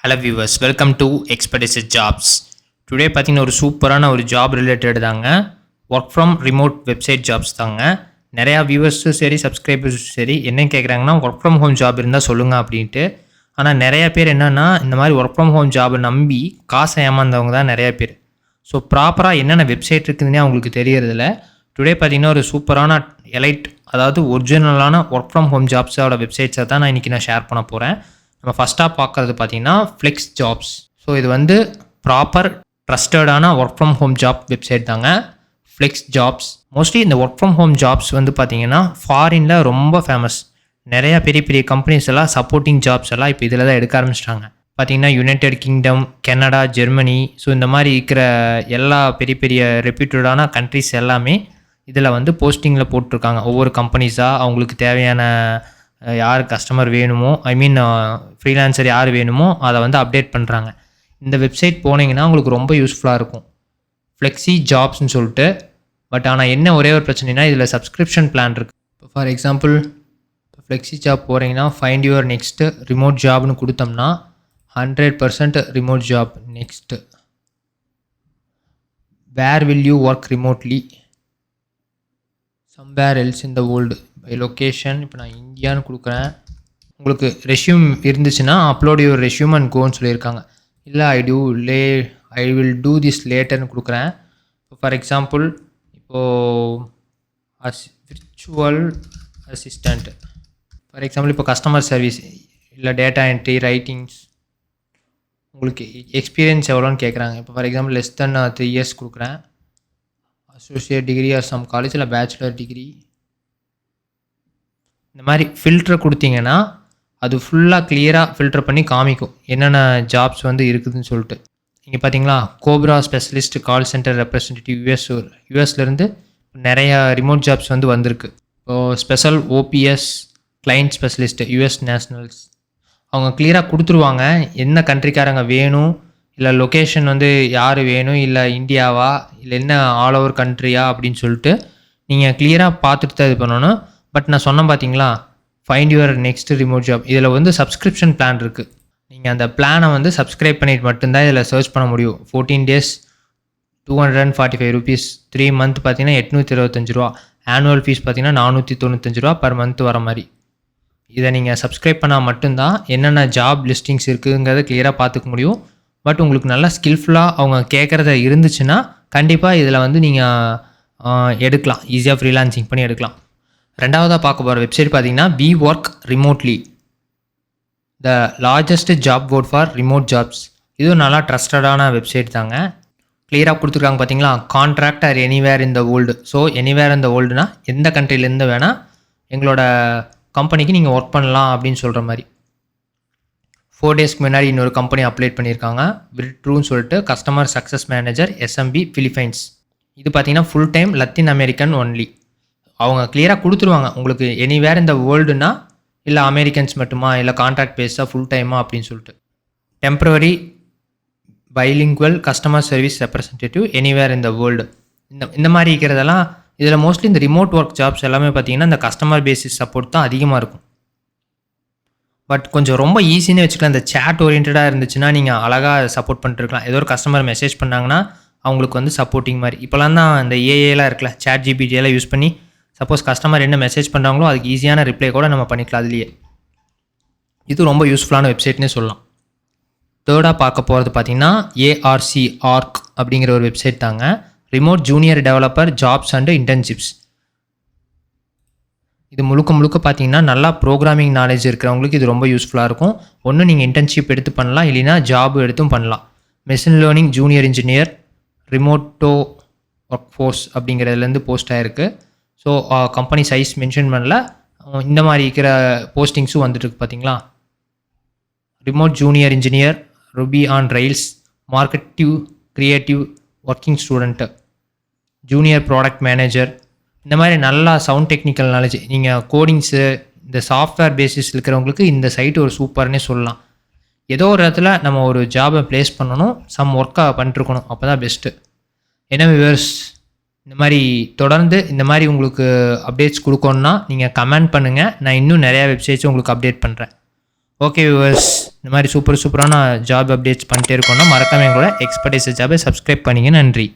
Hello viewers, welcome to expedition jobs. Today பார்த்தீங்கன்னா ஒரு சூப்பரான ஒரு ஜாப் ரிலேட்டட் தாங்க. Work from remote website jobs தாங்க. நிறையா வியூவர்ஸும் சரி சப்ஸ்கிரைபர்ஸும் சரி என்ன கேட்குறாங்கன்னா ஒர்க் ஃப்ரம் ஹோம் ஜாப் இருந்தால் சொல்லுங்கள் அப்படின்ட்டு. ஆனால் நிறைய பேர் என்னென்னா இந்த மாதிரி ஒர்க் ஃப்ரம் ஹோம் ஜாபை நம்பி காசை ஏமாந்தவங்க தான் நிறையா பேர். ஸோ ப்ராப்பராக என்னென்ன வெப்சைட் இருக்குதுன்னே அவங்களுக்கு தெரியறதில்ல. டுடே பார்த்தீங்கன்னா ஒரு சூப்பரான எலைட், அதாவது ஒரிஜினலான ஒர்க் ஃப்ரம் ஹோம் ஜாப்ஸோட வெப்சைட்ஸை தான் நான் ஷேர் பண்ண போகிறேன். நம்ம ஃபஸ்ட்டாக பார்க்குறது பார்த்தீங்கன்னா ஃப்ளெக்ஸ் ஜாப்ஸ். ஸோ இது வந்து ப்ராப்பர் ட்ரஸ்டடான work from home job website தாங்க ஃப்ளெக்ஸ் ஜாப்ஸ். மோஸ்ட்லி இந்த ஒர்க் ஃப்ரம் ஹோம் ஜாப்ஸ் வந்து பார்த்தீங்கன்னா ஃபாரினில் ரொம்ப ஃபேமஸ். நிறையா பெரிய பெரிய கம்பெனிஸ் எல்லாம் சப்போர்ட்டிங் ஜாப்ஸ் எல்லாம் இப்போ இதில் தான் எடுக்க ஆரம்பிச்சிட்டாங்க. பார்த்தீங்கன்னா United kingdom, Canada, Germany, so இந்த மாதிரி இருக்கிற எல்லா பெரிய பெரிய ரெப்யூட்டடான கண்ட்ரிஸ் எல்லாமே இதில் வந்து போஸ்டிங்கில் போட்டிருக்காங்க. ஒவ்வொரு கம்பெனிஸாக அவங்களுக்கு தேவையான யார் கஸ்டமர் வேணுமோ, ஃப்ரீலான்சர் யார் வேணுமோ அதை வந்து அப்டேட் பண்ணுறாங்க. இந்த வெப்சைட் போனீங்கன்னா உங்களுக்கு ரொம்ப யூஸ்ஃபுல்லாக இருக்கும், ஃப்ளெக்ஸி ஜாப்ஸ்ன்னு சொல்லிட்டு. பட் ஆனால் என்ன ஒரே ஒரு பிரச்சனைனா இதில் சப்ஸ்கிரிப்ஷன் பிளான் இருக்குது. இப்போ ஃபார் எக்ஸாம்பிள் ஃப்ளெக்ஸி ஜாப் போகிறீங்கன்னா ஃபைண்ட் யுவர் நெக்ஸ்ட்டு ரிமோட் ஜாப்னு கொடுத்தோம்னா 100% remote job. Next where will you work remotely somewhere else in the world by location. இப்போ நான் இந்தியான்னு கொடுக்குறேன். உங்களுக்கு ரெஷ்யூம் இருந்துச்சுன்னா அப்லோட் யுவர் ரெஷ்யூம் அண்ட் கோன்னு சொல்லியிருக்காங்க. இல்லை ஐ வில் டூ திஸ் லேட்டர்னு கொடுக்குறேன். இப்போ ஃபார் எக்ஸாம்பிள் இப்போது விர்ச்சுவல் அசிஸ்டண்ட், ஃபார் எக்ஸாம்பிள் இப்போ கஸ்டமர் சர்வீஸ் இல்லை டேட்டா என்ட்ரி, ரைட்டிங்ஸ், உங்களுக்கு எக்ஸ்பீரியன்ஸ் எவ்வளோன்னு கேட்குறாங்க. இப்போ for example less than 3 years கொடுக்குறேன். அசோசியேட் டிகிரி ஆர் சம் காலேஜில் பேச்சுலர் டிகிரி. இந்த மாதிரி ஃபில்டர் கொடுத்தீங்கன்னா அது ஃபுல்லாக கிளியராக ஃபில்டர் பண்ணி காமிக்கும் என்னென்ன ஜாப்ஸ் வந்து இருக்குதுன்னு சொல்லிட்டு. இங்கே பார்த்தீங்களா, cobra specialist call centre representative யூஎஸ்லேருந்து நிறையா ரிமோட் ஜாப்ஸ் வந்து வந்திருக்கு. இப்போது special OPS client specialist US nationals, அவங்க கிளியராக கொடுத்துருவாங்க என்ன கண்ட்ரிக்காரங்க வேணும், இல்லை லொக்கேஷன் வந்து யார் வேணும், இல்லை இந்தியாவா இல்லை என்ன ஆல் ஓவர் கண்ட்ரியா அப்படின்னு சொல்லிட்டு நீங்கள் கிளியராக பார்த்துட்டு தான் இது பண்ணணும். பட் நான் சொன்னேன் பார்த்தீங்களா, find your next remote job, இதில் வந்து சப்ஸ்கிரிப்ஷன் பிளான் இருக்குது. நீங்கள் அந்த பிளானை வந்து சப்ஸ்கிரைப் பண்ணிட்டு மட்டும்தான் இதில் சர்ச் பண்ண முடியும். 14 days 245 rupees, 3 month பார்த்தீங்கன்னா 825 ரூபா, ஆனுவல் ஃபீஸ் பார்த்தீங்கன்னா 495 ரூபா பர் மந்த் வர மாதிரி. இதை நீங்கள் சப்ஸ்கிரைப் பண்ணால் மட்டும்தான் என்னென்ன ஜாப் லிஸ்டிங்ஸ் இருக்குங்கிறத கிளியராக பார்த்துக்க முடியும். பட் உங்களுக்கு நல்லா ஸ்கில்ஃபுல்லாக அவங்க கேட்குறத இருந்துச்சுன்னா கண்டிப்பாக இதில் வந்து நீங்கள் எடுக்கலாம், ஈஸியாக ஃப்ரீலான்சிங் பண்ணி எடுக்கலாம். ரெண்டாவதாக பார்க்க போகிற வெப்சைட் பார்த்தீங்கன்னா we work remotely, the largest job board for remote jobs. இதுவும் நல்லா ட்ரஸ்டடான வெப்சைட் தாங்க. கிளியராக கொடுத்துருக்காங்க பார்த்தீங்களா, contract or anywhere in the world. So anywhere in the வேர்ல்டுனா எந்த கண்ட்ரிலேருந்து வேணால் எங்களோட கம்பெனிக்கு நீங்கள் ஒர்க் பண்ணலாம் அப்படின்னு சொல்கிற மாதிரி. 4 daysக்கு முன்னாடி இன்னொரு கம்பெனி அப்ளேட் பண்ணியிருக்காங்க, விர்ட்ரூன்னு சொல்லிட்டு, customer success manager SMP Philippines. இது பார்த்தீங்கன்னா full time Latin American only. அவங்க கிளியராக கொடுத்துருவாங்க உங்களுக்கு எனிவேர் இந்த வேர்ல்டுனா இல்லை அமெரிக்கன்ஸ் மட்டுமா இல்லை கான்ட்ராக்ட் பேஸாக ஃபுல் டைமா அப்படின்னு சொல்லிட்டு. Temporary bilingual customer service representative anywhere இந்த வேர்ல்டு. இந்த மாதிரி இருக்கிறதெல்லாம் இதில் மோஸ்ட்லி இந்த ரிமோட் ஒர்க் ஜாப்ஸ் எல்லாமே பார்த்தீங்கன்னா இந்த கஸ்டமர் பேசிஸ் சப்போர்ட் தான் அதிகமாக இருக்கும். பட் கொஞ்சம் ரொம்ப ஈஸின்னு வச்சுக்கலாம். இந்த சேட் ஓரியன்டாக இருந்துச்சுன்னா நீங்கள் அழகாக சப்போர்ட் பண்ணிட்டுருக்கலாம். ஏதோ ஒரு கஸ்டமர் மெசேஜ் பண்ணாங்கன்னா அவங்களுக்கு வந்து சப்போர்ட்டிங் மாதிரி. இப்போலாம் தான் இந்த ஏஏலாம் இருக்குல்ல, சேட் ஜிபிடியெல்லாம் யூஸ் பண்ணி சப்போஸ் கஸ்டமர் என்ன மெசேஜ் பண்ணுறாங்களோ அதுக்கு ஈஸியான ரிப்ளை கூட நம்ம பண்ணிக்கலாம் அதுலேயே. இது ரொம்ப யூஸ்ஃபுல்லான வெப்சைட்னே சொல்லலாம். தேர்டாக பார்க்க போகிறது பார்த்தீங்கன்னா ஏஆர்சி ஆர்க் அப்படிங்கிற ஒரு வெப்சைட் தாங்க. Remote junior developer jobs and internships. இது முழுக்க பார்த்தீங்கன்னா நல்லா ப்ரோக்ராமிங் நாலேஜ் இருக்கிறவங்களுக்கு இது ரொம்ப யூஸ்ஃபுல்லாக இருக்கும். ஒன்று நீங்கள் இன்டர்ன்ஷிப் எடுத்து பண்ணலாம், இல்லைனா ஜாப் எடுத்தும் பண்ணலாம். மெஷின் லேர்னிங் ஜூனியர் இன்ஜினியர் ரிமோட்டோ ஒர்க் ஃபோர்ஸ் அப்படிங்கிறதுலேருந்து போஸ்ட் ஆகிருக்கு. ஸோ கம்பெனி சைஸ் மென்ஷன் பண்ணல, இந்த மாதிரி இருக்கிற போஸ்டிங்ஸும் வந்துட்டுருக்கு பார்த்தீங்களா. Remote junior engineer, Ruby on Rails, marketing creative working student, junior product manager. இந்த மாதிரி நல்லா சவுண்ட் டெக்னிக்கல் நாலேஜ், நீங்கள் கோடிங்ஸு இந்த சாஃப்ட்வேர் பேசிஸ் இருக்கிறவங்களுக்கு இந்த சைட்டு ஒரு சூப்பர்னே சொல்லலாம். ஏதோ ஒரு இடத்துல நம்ம ஒரு ஜாபை ப்ளேஸ் பண்ணணும், சம் ஒர்க்காக பண்ணிட்டுருக்கணும், அப்போ தான் பெஸ்ட்டு. என்ன வியூவர்ஸ், இந்த மாதிரி தொடர்ந்து இந்த மாதிரி உங்களுக்கு அப்டேட்ஸ் கொடுக்கணுன்னா நீங்கள் கமெண்ட் பண்ணுங்கள். நான் இன்னும் நிறையா வெப்சைட்ஸும் உங்களுக்கு அப்டேட் பண்ணுறேன். ஓகே வியூவர்ஸ், இந்த மாதிரி சூப்பரான ஜாப் அப்டேட்ஸ் பண்ணிட்டே இருக்கோம்னா மறக்காம எங்களோட எக்ஸ்பர்டைஸ் ஜாபை சப்ஸ்கிரைப் பண்ணிங்க. நன்றி.